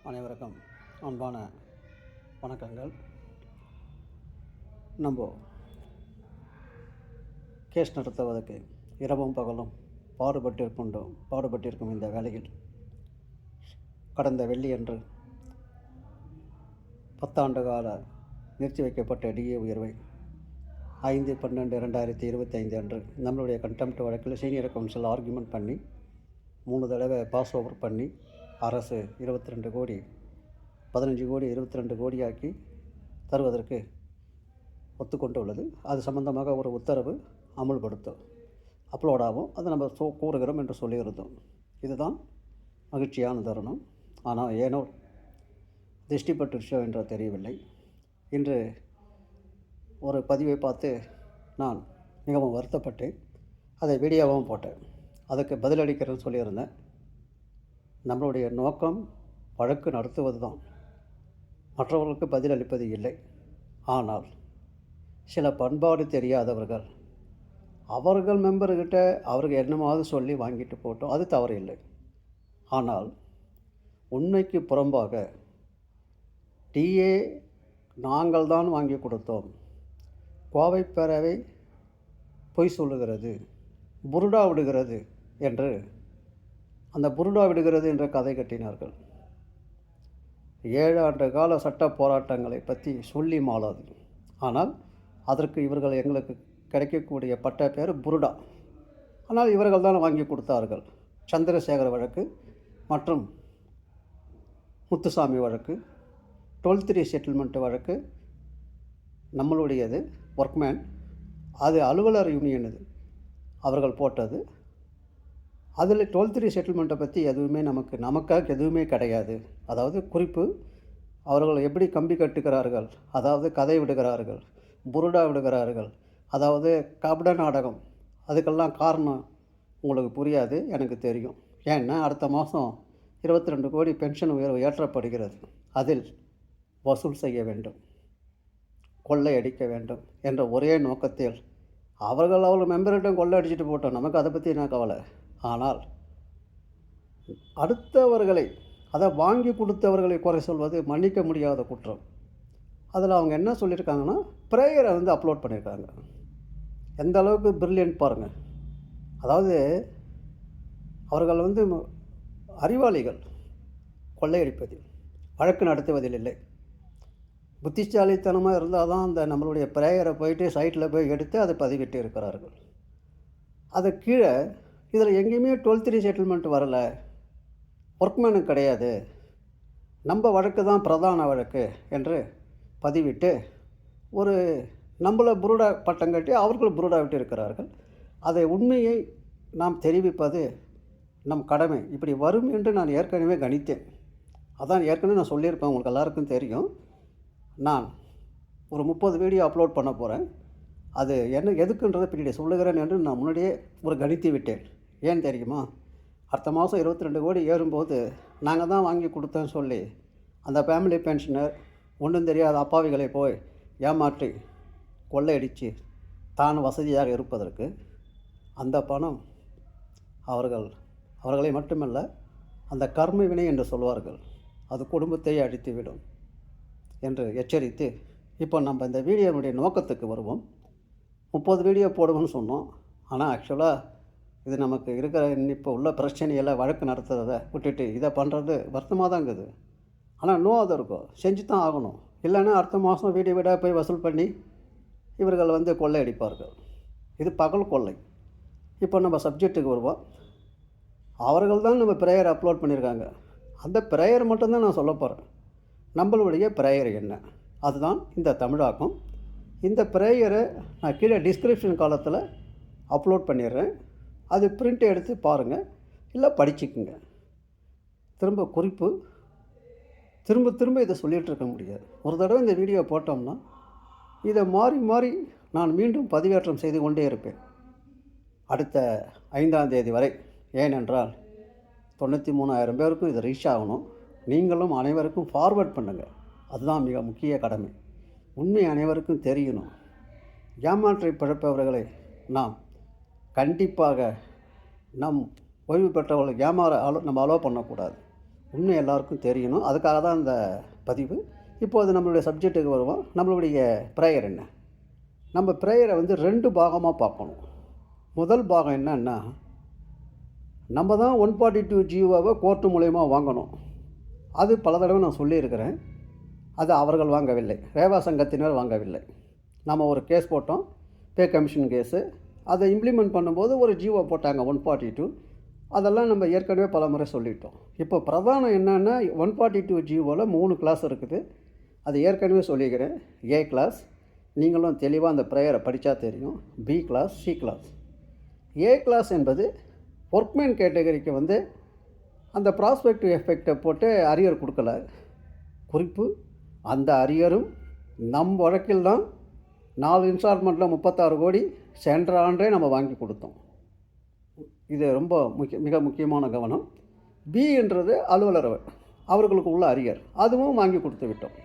அனைவருக்கும் அன்பான வணக்கங்கள். நம்ம கேஸ் நடத்துவதற்கு இரவும் பகலும் பாடுபட்டிருக்கும் இந்த வேளையில் கடந்த வெள்ளியன்று 10 ஆண்டு கால நிறுத்தி வைக்கப்பட்ட டிஏ உயர்வை 5/12/2025 அன்று நம்மளுடைய கண்டெம்ட் வழக்கில் சீனியர் கவுன்சில் ஆர்கியூமெண்ட் பண்ணி 3 தடவை பாஸ் ஓவர் பண்ணி அரசு 22 கோடி 15 கோடி 22 கோடியாக்கி தருவதற்கு ஒத்துக்கொண்டு உள்ளது. அது சம்பந்தமாக ஒரு உத்தரவு அமுல்படுத்தும் அப்லோடாகும். அதை நம்ம கூறுகிறோம் என்று சொல்லியிருந்தோம். இதுதான் மகிழ்ச்சியான தருணம். ஆனால் ஏனோ திருஷ்டிப்பட்டுருச்சோ என்றோ தெரியவில்லை. இன்று ஒரு பதிவை பார்த்து நான் மிகவும் வருத்தப்பட்டு அதை வீடியோவாகவும் போட்டேன். அதுக்கு பதிலளிக்கிறேன்னு சொல்லியிருந்தேன். நம்மளுடைய நோக்கம் வழக்கு நடத்துவது தான், மற்றவர்களுக்கு பதிலளிப்பது இல்லை. ஆனால் சில பண்பாடு தெரியாதவர்கள் அவர்கள் மெம்பர்கிட்ட அவர்கள் என்னமாவது சொல்லி வாங்கிட்டு போட்டோம், அது தவறு இல்லை. ஆனால் உண்மைக்கு புறம்பாக டிஏ நாங்கள் தான் வாங்கி கொடுத்தோம், கோவை பேரவை பொய் சொல்லுகிறது, புருடா விடுகிறது என்று அந்த புருடா விடுகிறது என்ற கதை கட்டினார்கள். 7 ஆண்டு கால சட்ட போராட்டங்களை பற்றி சொல்லி மாளாது. ஆனால் அதற்கு இவர்கள் எங்களுக்கு கிடைக்கக்கூடிய பட்ட பேர் புருடா. ஆனால் இவர்கள் தான் வாங்கி கொடுத்தார்கள். சந்திரசேகர வழக்கு மற்றும் முத்துசாமி வழக்கு, 12(3) செட்டில்மெண்ட் வழக்கு நம்மளுடையது, ஒர்க்மேன், அது அலுவலர் யூனியன், இது அவர்கள் போட்டது. அதில் 12(3) செட்டில்மெண்ட்டை பற்றி எதுவுமே நமக்காக எதுவுமே கிடையாது. அதாவது குறிப்பு, அவர்கள் எப்படி கம்பி கட்டுகிறார்கள், அதாவது கதை விடுகிறார்கள், புருடா விடுகிறார்கள், அதாவது கபட நாடகம். அதுக்கெல்லாம் காரணம் உங்களுக்கு புரியாது, எனக்கு தெரியும். ஏன்னா அடுத்த மாதம் 22 கோடி பென்ஷன் உயர்வு ஏற்றப்படுகிறது. அதில் வசூல் செய்ய வேண்டும், கொள்ளையடிக்க வேண்டும் என்ற ஒரே நோக்கத்தில் அவர்கள் மெம்பர்கிட்ட கொள்ளை அடிச்சுட்டு போட்டோம், நமக்கு அதை பற்றி என்ன கவலை. ஆனால் அடுத்தவர்களை, அதை வாங்கி கொடுத்தவர்களை குறை சொல்வது மன்னிக்க முடியாத குற்றம். அதில் அவங்க என்ன சொல்லியிருக்காங்கன்னா, ப்ரேயரை அப்லோட் பண்ணியிருக்காங்க. எந்த அளவுக்கு பிரில்லியன்ட் பாருங்கள். அதாவது அவர்கள் அறிவாளிகள், கொள்ளையடிப்பதில், வழக்கு நடத்துவதில் இல்லை. புத்திசாலித்தனமாக இருந்தால் தான் அந்த நம்மளுடைய ப்ரேயரை போயிட்டு சைட்டில் போய் எடுத்து அதை பதிவிட்டு இருக்கிறார்கள். அதை கீழே இதில் எங்கேயுமே 12(3) செட்டில்மெண்ட் வரலை, ஒர்க்மேனுக்கு கிடையாது, நம்ம வழக்கு தான் பிரதான வழக்கு என்று பதிவிட்டு ஒரு நம்மளை புருடா பட்டம் கட்டி அவர்கள் புருடா விட்டு இருக்கிறார்கள். அதை உண்மையை நாம் தெரிவிப்பது நம் கடமை. இப்படி வரும் என்று நான் ஏற்கனவே கணித்தேன். அதான் ஏற்கனவே நான் சொல்லியிருப்பேன், உங்களுக்கு எல்லாருக்கும் தெரியும். நான் ஒரு 30 வீடியோ அப்லோட் பண்ண போகிறேன். அது என்ன எதுக்குன்றதை பின்னாடி சொல்லுகிறேன் என்று நான் முன்னாடியே ஒரு கணித்து விட்டேன். ஏன் தெரியுமா? அடுத்த மாதம் 22 கோடி ஏறும்போது நாங்கள் தான் வாங்கி கொடுத்தோன்னு சொல்லி அந்த ஃபேமிலி பென்ஷனர் ஒன்றும் தெரியாத அப்பாவிகளை போய் ஏமாற்றி கொள்ளையடித்து தான் வசதியாக இருப்பதற்கு அந்த பணம் அவர்களை மட்டுமல்ல, அந்த கர்ம வினை என்று சொல்வார்கள், அது குடும்பத்தை அழித்துவிடும் என்று எச்சரித்து, இப்போ நம்ம இந்த வீடியோனுடைய நோக்கத்துக்கு வருவோம். 30 வீடியோ போடுவோம்னு சொன்னோம். ஆனால் ஆக்சுவலாக இது நமக்கு இருக்கிற இப்போ உள்ள பிரச்சனையெல்லாம் வழக்கு நடத்துறதை விட்டுட்டு இதை பண்ணுறது வருத்தமாக தான் இருக்குது. ஆனால் அது இருக்கும், செஞ்சு தான் ஆகணும். இல்லைன்னா அடுத்த மாதம் வீடாக போய் வசூல் பண்ணி இவர்கள் கொள்ளையடிப்பார்கள். இது பகல் கொள்ளை. இப்போ நம்ம சப்ஜெக்ட்டுக்கு வருவோம். அவர்கள் தான் நம்ம ப்ரேயர் அப்லோட் பண்ணியிருக்காங்க. அந்த ப்ரேயர் மட்டும்தான் நான் சொல்ல போகிறேன். நம்மளுடைய ப்ரேயர் என்ன, அதுதான் இந்த தமிழாக்கம். இந்த ப்ரேயரை நான் கீழே டிஸ்கிரிப்ஷன் காலத்தில் அப்லோட் பண்ணிடுறேன். அது பிரிண்ட் எடுத்து பாருங்கள், இல்லை படிச்சுக்குங்க. திரும்ப இதை சொல்லிகிட்டு இருக்க முடியாது. ஒரு தடவை இந்த வீடியோ போட்டோம்னா இதை மாறி மாறி நான் மீண்டும் பதிவேற்றம் செய்து கொண்டே இருப்பேன் அடுத்த 5ஆம் தேதி வரை. ஏனென்றால் 93,000 பேருக்கும் இது ரீச் ஆகணும். நீங்களும் அனைவருக்கும் ஃபார்வர்ட் பண்ணுங்கள். அதுதான் மிக முக்கிய கடமை. உண்மை அனைவருக்கும் தெரியணும். ஏமாற்றை பிழப்பவர்களை நாம் கண்டிப்பாக ஓய்வு பெற்றவர்களுக்கு நம்ம அலோவ் பண்ணக்கூடாது. உண்மை எல்லாருக்கும் தெரியணும். அதுக்காக தான் இந்த பதிவு. இப்போது நம்மளுடைய சப்ஜெக்ட்டுக்கு வருவோம். நம்மளுடைய ப்ரேயர் என்ன? நம்ம ப்ரேயரை வந்து 2 பாகமாக பார்க்கணும். முதல் பாகம் என்னன்னா, நம்ம தான் 142 ஜியோவை கோர்ட்டு மூலயமா வாங்கணும். அது பல தடவை நான் சொல்லியிருக்கிறேன். அது அவர்கள் வாங்கவில்லை, ரேவா சங்கத்தினர் வாங்கவில்லை. நம்ம ஒரு கேஸ் போட்டோம், பே கமிஷன் கேஸு. அதை இம்ப்ளிமெண்ட் பண்ணும்போது ஒரு ஜியோ போட்டாங்க 142. அதெல்லாம் நம்ம ஏற்கனவே பல முறை சொல்லிட்டோம். இப்போ பிரதானம் என்னென்னா 142 ஜியோவில் 3 கிளாஸ் இருக்குது. அது ஏற்கனவே சொல்லிக்கிறேன். ஏ கிளாஸ், நீங்களும் தெளிவாக அந்த ப்ரேயரை படித்தா தெரியும். B class, C class. A class என்பது ஒர்க்மேன் கேட்டகரிக்கு வந்து அந்த ப்ராஸ்பெக்டிவ் எஃபெக்டை போட்டு அரியர் கொடுக்கல. குறிப்பு, அந்த அரியரும் நம் வழக்கில் தான் 4 இன்ஸ்டால்மெண்ட்டில் 36 கோடி சென்ற ஆண்டே நம்ம வாங்கி கொடுத்தோம். இது ரொம்ப மிக முக்கியமான கவனம். பி என்றது அலுவலர் அவர்களுக்கு உள்ள அரியர், அதுவும் வாங்கி கொடுத்து விட்டோம்.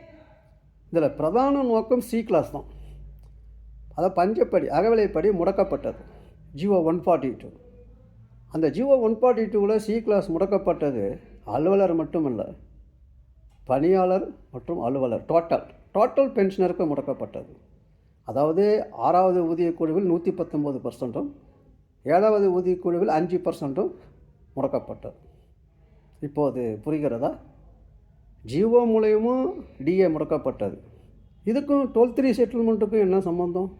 இதில் பிரதான நோக்கம் சி கிளாஸ் தான். அதை பஞ்சப்படி அகவிலைப்படி முடக்கப்பட்டது ஜியோ 142. அந்த ஜியோ 142வில் சி கிளாஸ் முடக்கப்பட்டது அலுவலர் மட்டுமல்ல, பணியாளர் மற்றும் அலுவலர் டோட்டல் பென்ஷனருக்கு முடக்கப்பட்டது. அதாவது 6வது ஊதியக்குழுவில் 119%, 7வது ஊதியக்குழுவில் 5% முடக்கப்பட்டது. இப்போது புரிகிறதா? ஜியோ மூலயமும் டிஏ முடக்கப்பட்டது. இதுக்கும் 12(3) செட்டில்மெண்ட்டுக்கும் என்ன சம்பந்தம்?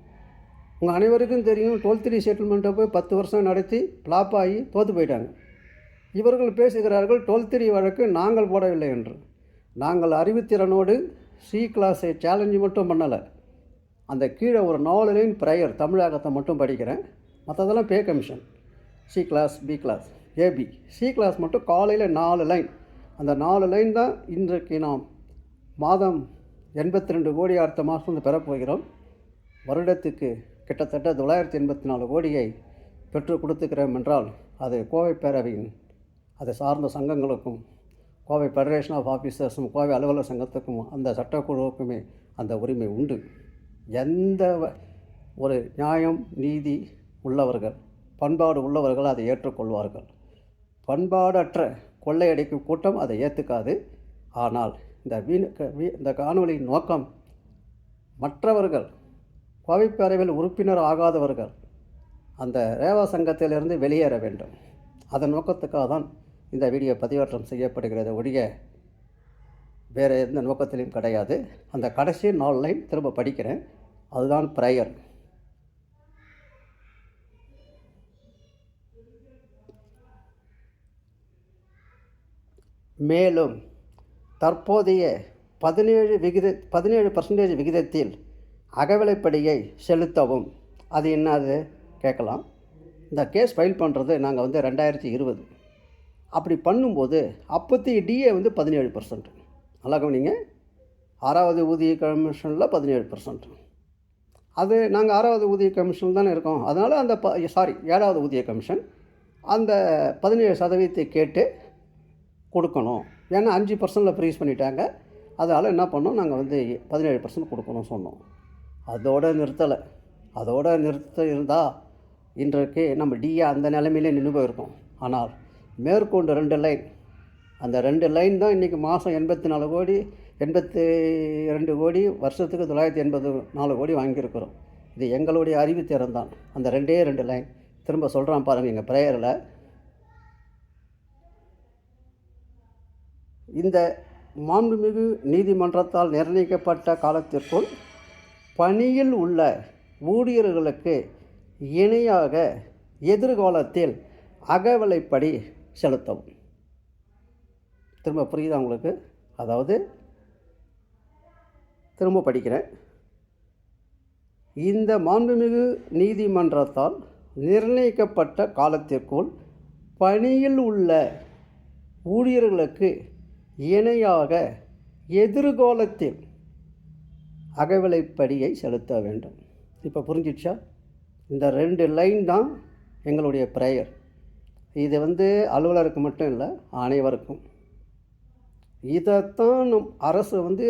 உங்கள் அனைவருக்கும் தெரியும். 12(3) செட்டில்மெண்ட்டை போய் 10 வருஷம் நடத்தி ஃப்ளாப் ஆகி தோற்று போயிட்டாங்க. இவர்கள் பேசுகிறார்கள் 12(3) வழக்கு நாங்கள் போடவில்லை என்று. நாங்கள் அறிவுத்திறனோடு சி கிளாஸை சேலஞ்சு மட்டும் பண்ணலை. அந்த கீழே ஒரு 4 லைன் ப்ரேயர் தமிழாக்கத்தை மட்டும் படிக்கிறேன். மற்றதெல்லாம் pay commission. C class, B class, AB. C class மட்டும் காலையில் 4 லைன். அந்த 4 லைன் தான் இன்றைக்கு நாம் மாதம் 82 கோடி அடுத்த மாதம் வந்து பெறப்போகிறோம். வருடத்துக்கு கிட்டத்தட்ட 984 கோடியை பெற்றுக் கொடுத்துக்கிறோம் என்றால் அது கோவை பேரவையின் அதை சார்ந்த சங்கங்களுக்கும், கோவை ஃபெடரேஷன் ஆஃப் ஆஃபீஸர்ஸும், கோவை அலுவலர் சங்கத்துக்கும், அந்த சட்டக்குழுவுக்குமே அந்த உரிமை உண்டு. எந்த ஒரு நியாயம் நீதி உள்ளவர்கள், பண்பாடு உள்ளவர்கள் அதை ஏற்றுக்கொள்வார்கள். பண்பாடற்ற கொள்ளையடிக்கும் கூட்டம் அதை ஏற்றுக்காது. ஆனால் இந்த காணொலியின் நோக்கம் மற்றவர்கள், கோவை பேரவையில் உறுப்பினர் ஆகாதவர்கள் அந்த ரேவா சங்கத்திலிருந்து வெளியேற வேண்டும். அதன் நோக்கத்துக்காக தான் இந்த வீடியோ பதிவேற்றம் செய்யப்படுகிறது ஒழிய வேறு எந்த நோக்கத்திலையும் கிடையாது. அந்த கடைசி 4 லைன் திரும்ப படிக்கிறேன். அதுதான் ப்ரேயர். மேலும் தற்போதைய 17% விகிதத்தில் அகவிலைப்படியை செலுத்தவும். அது என்னது கேட்கலாம். இந்த கேஸ் ஃபைல் பண்ணுறது நாங்கள் வந்து 2020. அப்படி பண்ணும்போது அப்போத்தி டிஏ வந்து 17%. நல்லா கவனிங்க. 6வது ஊதிய கமிஷனில் 17%. அது நாங்கள் 6வது ஊதிய கமிஷன் தானே இருக்கோம். அதனால் அந்த 7வது ஊதிய கமிஷன் அந்த 17% கேட்டு கொடுக்கணும். ஏன்னா 5% ஃப்ரீஸ் பண்ணிட்டாங்க. அதனால் என்ன பண்ணோம், நாங்கள் வந்து 17% கொடுக்கணும்னு சொன்னோம். அதோடு நிறுத்தலை. அதோடு இருந்தால் இன்றைக்கு நம்ம டிஏ அந்த நிலைமையிலே நின்று போயிருக்கோம். ஆனால் மேற்கொண்டு 2 லைன், அந்த 2 லைன் தான் இன்றைக்கி மாதம் 84 கோடி, 82 கோடி, வருஷத்துக்கு 984 கோடி வாங்கியிருக்கிறோம். இது எங்களுடைய அறிவுத்திறன் தான். அந்த 2 லைன் திரும்ப சொல்கிறான் பாருங்கள். எங்கள் ப்ரேயரில் இந்த மாண்புமிகு நீதிமன்றத்தால் நிர்ணயிக்கப்பட்ட காலத்திற்குள் பணியில் உள்ள ஊழியர்களுக்கு இணையாக எதிர்காலத்தில் அகவிலைப்படி செலுத்தவும். திரும்ப புரியுதா உங்களுக்கு? அதாவது திரும்ப படிக்கிறேன். இந்த மாண்புமிகு நீதிமன்றத்தால் நிர்ணயிக்கப்பட்ட காலத்திற்குள் பணியில் உள்ள ஊழியர்களுக்கு இணையாக எதிர்காலத்தில் அகவிலைப்படியை செலுத்த வேண்டும். இப்போ புரிஞ்சிடுச்சா? இந்த 2 லைன் தான் எங்களுடைய ப்ரேயர். இது வந்து அலுவலருக்கு மட்டும் இல்லை, அனைவருக்கும். இதைத்தான் நம் அரசு வந்து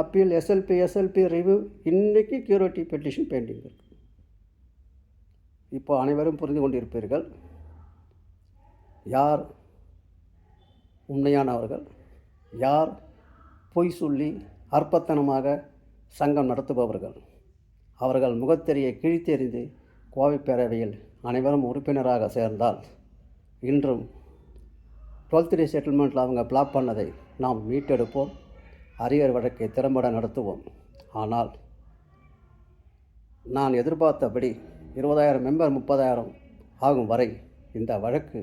அப்பீல் எஸ்எல்பி ரிவ்யூ. இன்றைக்கி கியூரிட்டி பெட்டிஷன் பெண்டிங் இருக்குது. இப்போ அனைவரும் புரிந்து கொண்டிருப்பீர்கள். யார் உண்மையானவர்கள், யார் பொய் சொல்லி அற்பத்தனமாக சங்கம் நடத்துபவர்கள். அவர்கள் முகத்தெரியை கிழித்தெறிந்து கோவை பேரவையில் அனைவரும் உறுப்பினராக சேர்ந்தால் இன்றும் 12th செட்டில்மெண்ட்டில் அவங்க பிளாக் பண்ணதை நாம் மீட்டெடுப்போம். அரியர் வழக்கை திறம்பட நடத்துவோம். ஆனால் நான் எதிர்பார்த்தபடி 20,000 மெம்பர் 30,000 ஆகும் வரை இந்த வழக்கு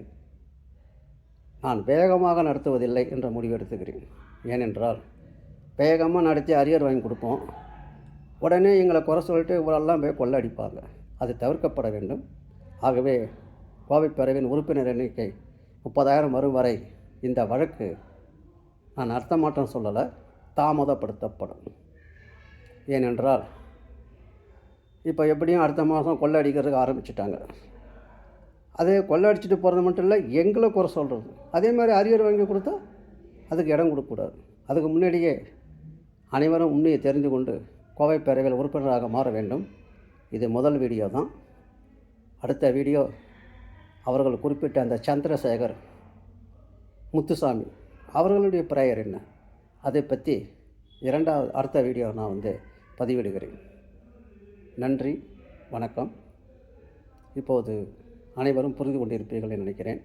நான் வேகமாக நடத்துவதில்லை என்ற முடிவு எடுத்துக்கிறேன். ஏனென்றால் வேகமாக நடத்தி அரியர் வாங்கி கொடுப்போம், உடனே எங்களை குறை சொல்லிட்டு இவரெல்லாம் போய் கொள்ளடிப்பாங்க. அது தவிர்க்கப்பட வேண்டும். ஆகவே கோவை பேரவையின் உறுப்பினர் எண்ணிக்கை 30,000 வரும் வரை இந்த வழக்கு நான் நடத்த மாட்டேன்னு சொல்லலை, தாமதப்படுத்தப்படும். ஏனென்றால் இப்போ எப்படியும் அடுத்த மாதம் கொள்ளை அடிக்கிறதுக்கு ஆரம்பிச்சிட்டாங்க. அதே கொள்ளை அடிச்சுட்டு போகிறது மட்டும் இல்லை, எங்களை குறை சொல்கிறது. அதே மாதிரி அரியர் வாங்கி கொடுத்தா அதுக்கு இடம் கொடுக்கக்கூடாது. அதுக்கு முன்னாடியே அனைவரும் உண்மையை தெரிந்து கொண்டு கோவை பேரவையில் உறுப்பினராக மாற வேண்டும். இது முதல் வீடியோ தான். அடுத்த வீடியோ அவர்கள் குறிப்பிட்ட அந்த சந்திரசேகர், முத்துசாமி அவர்களுடைய பிரேயர் என்ன, அதை பற்றி அடுத்த வீடியோ நான் பதிவிடுகிறேன். நன்றி, வணக்கம். இப்போது அனைவரும் புரிந்து கொண்டிருப்பீர்கள் என்று நினைக்கிறேன்.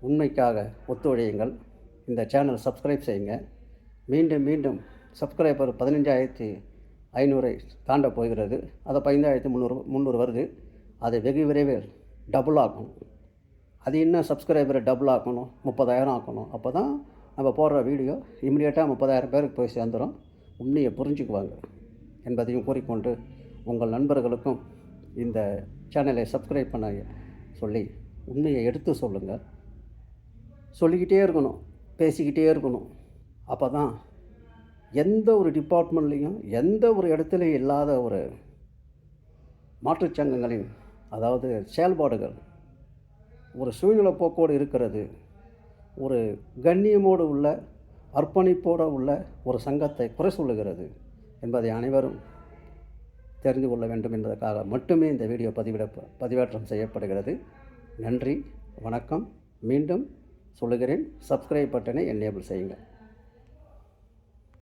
உண்மைக்காக ஒத்துழையுங்கள். இந்த சேனல் சப்ஸ்கிரைப் செய்யுங்க. மீண்டும் மீண்டும் சப்ஸ்கிரைபர் 15,500 தாண்ட போகிறது. அது 15,300 வருது. அதை வெகு விரைவில் டபுள் ஆக்கணும். அது இன்னும் சப்ஸ்கிரைபரை டபுள் ஆக்கணும், 30,000 ஆக்கணும். அப்போ தான் நம்ம போடுற வீடியோ இம்மிடியேட்டாக 30,000 பேருக்கு போய் சேர்ந்துடும், உண்மையை புரிஞ்சுக்குவாங்க என்பதையும் கூறிக்கொண்டு உங்கள் நண்பர்களுக்கும் இந்த சேனலை சப்ஸ்கிரைப் பண்ண சொல்லி உண்மையை எடுத்து சொல்லுங்கள். சொல்லிக்கிட்டே இருக்கணும், பேசிக்கிட்டே இருக்கணும். அப்போ தான் எந்த ஒரு டிபார்ட்மெண்ட்லேயும் எந்த ஒரு இடத்துலையும் இல்லாத ஒரு மாற்றுச் சங்கங்களின் அதாவது செயல்பாடுகள் ஒரு சூழ்நிலை போக்கோடு இருக்கிறது, ஒரு கண்ணியமோடு உள்ள அர்ப்பணிப்போடு உள்ள ஒரு சங்கத்தை குறை சொல்லுகிறது என்பதை அனைவரும் தெரிந்து கொள்ள வேண்டும் என்பதற்காக மட்டுமே இந்த வீடியோ பதிவேற்றம் செய்யப்படுகிறது. நன்றி, வணக்கம். மீண்டும் சொல்லுகிறேன், சப்ஸ்கிரைப் பட்டனை எனேபிள் செய்யுங்கள்.